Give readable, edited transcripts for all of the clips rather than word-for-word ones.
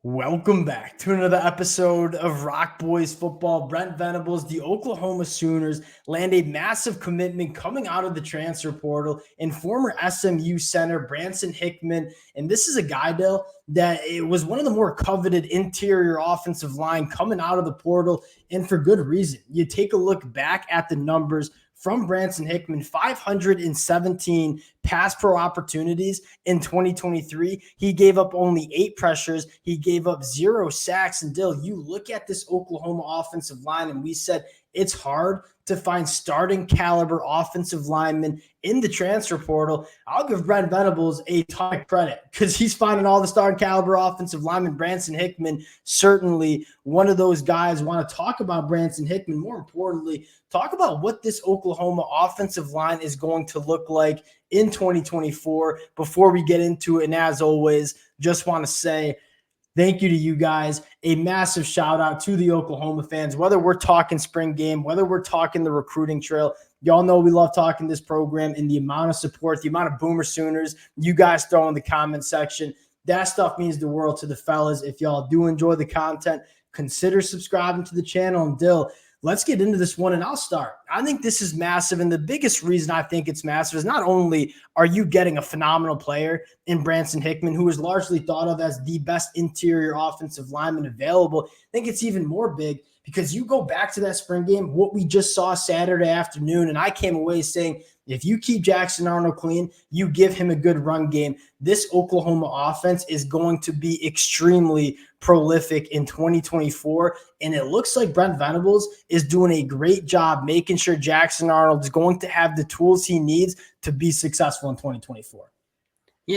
Welcome back to another episode of Rock Boys Football. Brent Venables, the Oklahoma Sooners, land a massive commitment coming out of the transfer portal in former SMU Center Branson Hickman. And this is a guy, Dale, that it was one of the more coveted interior offensive line coming out of the portal, and for good reason. You take a look back at the numbers from Branson Hickman, 517 pass pro opportunities in 2023. He gave up only 8 pressures. He gave up 0 sacks. And Dill, you look at this Oklahoma offensive line, and we said it's hard to find starting caliber offensive linemen in the transfer portal. I'll give Brent Venables a ton of credit because he's finding all the starting caliber offensive linemen. Branson Hickman, certainly one of those guys. Want to talk about Branson Hickman. More importantly, talk about what this Oklahoma offensive line is going to look like in 2024 before we get into it. And as always, just want to say thank you to you guys. A massive shout out to the Oklahoma fans, whether we're talking spring game, whether we're talking the recruiting trail. Y'all know we love talking this program, and the amount of support, the amount of Boomer Sooners you guys throw in the comment section. That stuff means the world to the fellas. If y'all do enjoy the content, consider subscribing to the channel. And Dill, let's get into this one, and I'll start. I think this is massive, and the biggest reason I think it's massive is not only are you getting a phenomenal player in Branson Hickman, who is largely thought of as the best interior offensive lineman available. I think it's even more big because you go back to that spring game, what we just saw Saturday afternoon, and I came away saying, if you keep Jackson Arnold clean, you give him a good run game, this Oklahoma offense is going to be extremely prolific in 2024. And it looks like Brent Venables is doing a great job making sure Jackson Arnold is going to have the tools he needs to be successful in 2024.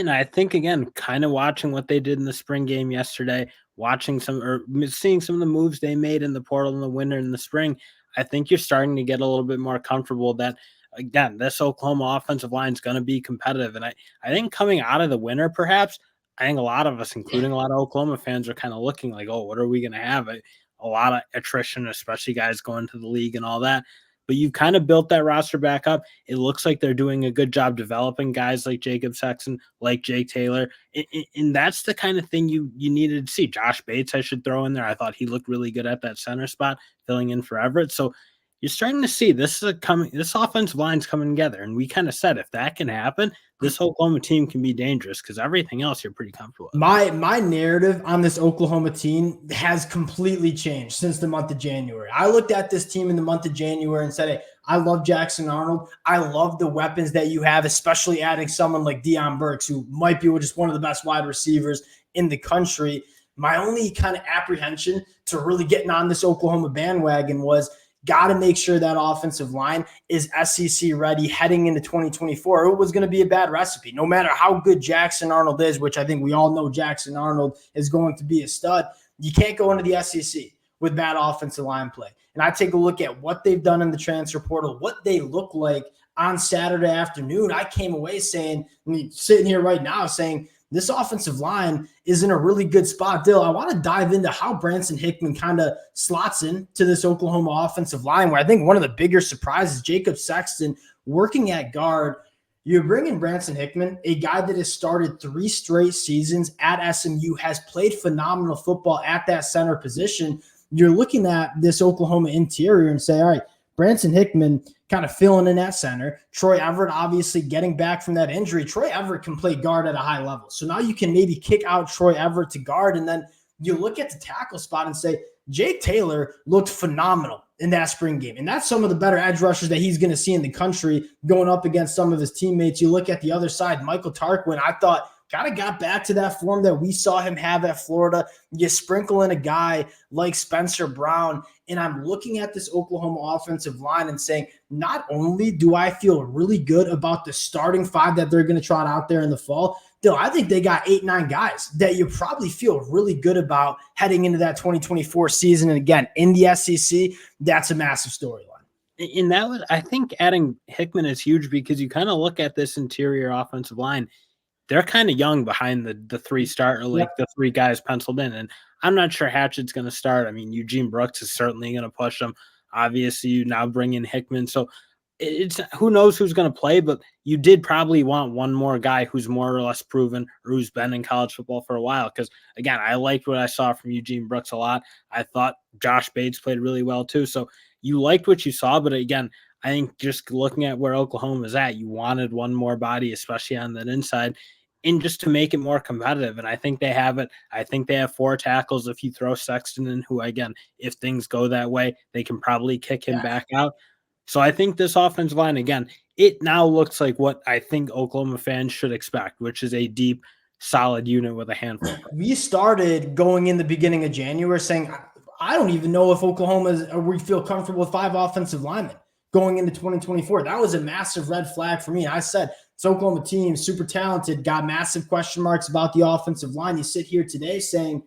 I think, again, kind of watching what they did in the spring game yesterday, watching seeing some of the moves they made in the portal in the winter and the spring, I think you're starting to get a little bit more comfortable that, again, this Oklahoma offensive line is going to be competitive. And I think coming out of the winter, perhaps, I think a lot of us, including a lot of Oklahoma fans, are kind of looking like, oh, what are we going to have? A lot of attrition, especially guys going to the league and all that. But you've kind of built that roster back up. It looks like they're doing a good job developing guys like Jacob Sexton, like Jake Taylor. And that's the kind of thing you needed to see. Josh Bates, I should throw in there. I thought he looked really good at that center spot, filling in for Everett. So you're starting to see this offensive line's coming together. And we kind of said, if that can happen, this Oklahoma team can be dangerous because everything else you're pretty comfortable with. My narrative on this Oklahoma team has completely changed since the month of January. I looked at this team in the month of January and said, hey, I love Jackson Arnold. I love the weapons that you have, especially adding someone like Deion Burks, who might be just one of the best wide receivers in the country. My only kind of apprehension to really getting on this Oklahoma bandwagon was got to make sure that offensive line is SEC ready heading into 2024. It was going to be a bad recipe. No matter how good Jackson Arnold is, which I think we all know Jackson Arnold is going to be a stud, you can't go into the SEC with bad offensive line play. And I take a look at what they've done in the transfer portal, what they look like on Saturday afternoon. I came away saying, sitting here right now saying, this offensive line is in a really good spot. Dill, I want to dive into how Branson Hickman kind of slots into this Oklahoma offensive line, where I think one of the bigger surprises, Jacob Sexton working at guard. You bring in Branson Hickman, a guy that has started 3 straight seasons at SMU, has played phenomenal football at that center position. You're looking at this Oklahoma interior and say, all right, Branson Hickman kind of filling in that center. Troy Everett obviously getting back from that injury. Troy Everett can play guard at a high level. So now you can maybe kick out Troy Everett to guard, and then you look at the tackle spot and say, Jake Taylor looked phenomenal in that spring game. And that's some of the better edge rushers that he's going to see in the country going up against some of his teammates. You look at the other side, Michael Tarquin, I thought kind of got back to that form that we saw him have at Florida. You sprinkle in a guy like Spencer Brown, and I'm looking at this Oklahoma offensive line and saying, not only do I feel really good about the starting 5 that they're going to trot out there in the fall, Dill, I think they got 8-9 guys that you probably feel really good about heading into that 2024 season. And again, in the SEC, that's a massive storyline. In that, I think adding Hickman is huge because you kind of look at this interior offensive line. They're kind of young behind the 3 start, or like the 3 guys penciled in. And I'm not sure Hatchett's going to start. I mean, Eugene Brooks is certainly going to push them. Obviously, you now bring in Hickman. So it's who knows who's going to play, but you did probably want one more guy who's more or less proven or who's been in college football for a while. Because again, I liked what I saw from Eugene Brooks a lot. I thought Josh Bates played really well too. So you liked what you saw, but again, I think just looking at where Oklahoma's at, you wanted one more body, especially on that inside, and just to make it more competitive. And I think they have it. I think they have 4 tackles. If you throw Sexton in, who again, if things go that way, they can probably kick him back out. So I think this offensive line, again, it now looks like what I think Oklahoma fans should expect, which is a deep, solid unit with a handful of We started going in the beginning of January saying, I don't even know if we feel comfortable with 5 offensive linemen going into 2024. That was a massive red flag for me. I said, it's Oklahoma team, super talented, got massive question marks about the offensive line. You sit here today saying,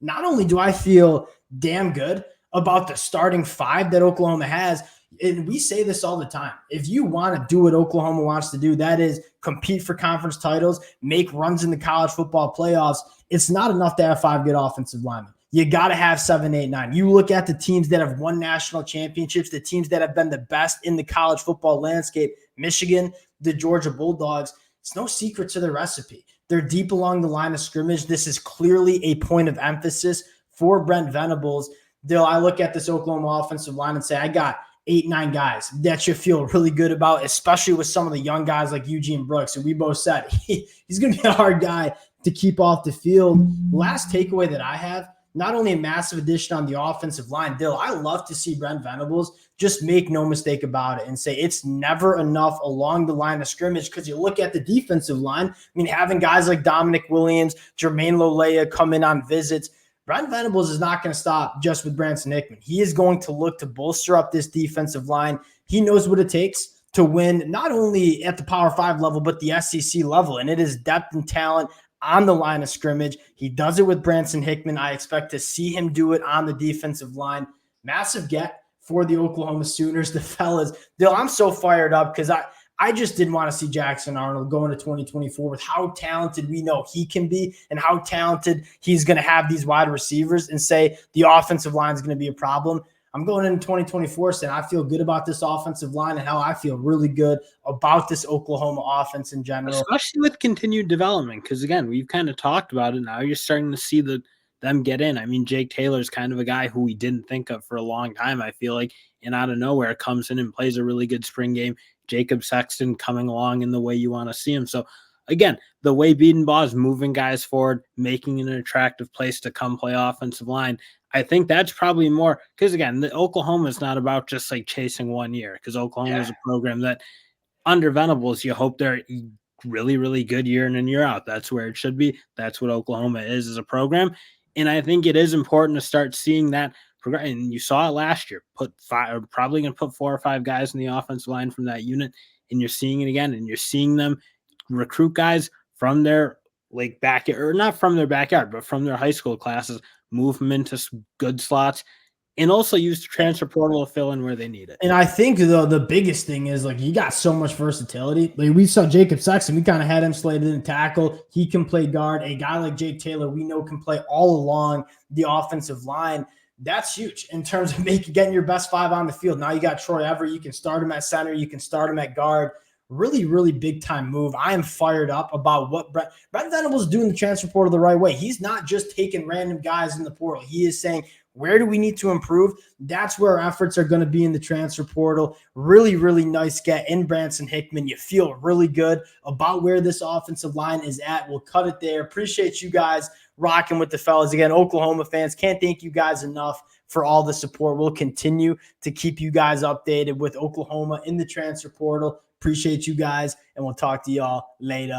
not only do I feel damn good about the starting 5 that Oklahoma has, and we say this all the time. If you want to do what Oklahoma wants to do, that is compete for conference titles, make runs in the college football playoffs, it's not enough to have 5 good offensive linemen. You got to have 7, 8, 9. You look at the teams that have won national championships, the teams that have been the best in the college football landscape, Michigan, the Georgia Bulldogs, it's no secret to the recipe. They're deep along the line of scrimmage. This is clearly a point of emphasis for Brent Venables. I look at this Oklahoma offensive line and say, I got 8, 9 guys that you feel really good about, especially with some of the young guys like Eugene Brooks. And we both said he's going to be a hard guy to keep off the field. Last takeaway that I have, not only a massive addition on the offensive line, Dill, I love to see Brent Venables just make no mistake about it and say it's never enough along the line of scrimmage, because you look at the defensive line. I mean, having guys like Dominic Williams, Jermaine Lolea come in on visits, Brent Venables is not going to stop just with Branson Hickman. He is going to look to bolster up this defensive line. He knows what it takes to win, not only at the Power 5 level, but the SEC level, and it is depth and talent on the line of scrimmage. He does it with Branson Hickman. I expect to see him do it on the defensive line. Massive get for the Oklahoma Sooners, the fellas. Dill, I'm so fired up because I just didn't want to see Jackson Arnold go into 2024 with how talented we know he can be and how talented he's going to have these wide receivers, and say the offensive line is going to be a problem. I'm going into 2024 saying I feel good about this offensive line, and how I feel really good about this Oklahoma offense in general. Especially with continued development, because, again, we've kind of talked about it. Now you're starting to see them get in. I mean, Jake Taylor's kind of a guy who we didn't think of for a long time, I feel like, and out of nowhere comes in and plays a really good spring game. Jacob Sexton coming along in the way you want to see him. So, again, the way Bedenbaugh is moving guys forward, making it an attractive place to come play offensive line, I think that's probably more because, again, the Oklahoma is not about just like chasing one year, because Oklahoma is a program that under Venables, you hope they're really, really good year in and year out. That's where it should be. That's what Oklahoma is as a program. And I think it is important to start seeing that. And you saw it last year. Probably going to put 4 or 5 guys in the offensive line from that unit, and you're seeing it again. And you're seeing them recruit guys from their backyard, or not from their backyard, but from their high school classes, move them into good slots, and also use the transfer portal to fill in where they need it. And I think the biggest thing is you got so much versatility. Like we saw Jacob Sexton, we kind of had him slated in tackle. He can play guard. A guy like Jake Taylor, we know can play all along the offensive line. That's huge in terms of getting your best 5 on the field. Now you got Troy Everett. You can start him at center. You can start him at guard. Really, really big time move. I am fired up about what Brent Venables is doing the transfer portal the right way. He's not just taking random guys in the portal. He is saying, where do we need to improve? That's where our efforts are going to be in the transfer portal. Really, really nice get in Branson Hickman. You feel really good about where this offensive line is at. We'll cut it there. Appreciate you guys rocking with the fellas. Again, Oklahoma fans, can't thank you guys enough for all the support. We'll continue to keep you guys updated with Oklahoma in the transfer portal. Appreciate you guys, and we'll talk to y'all later.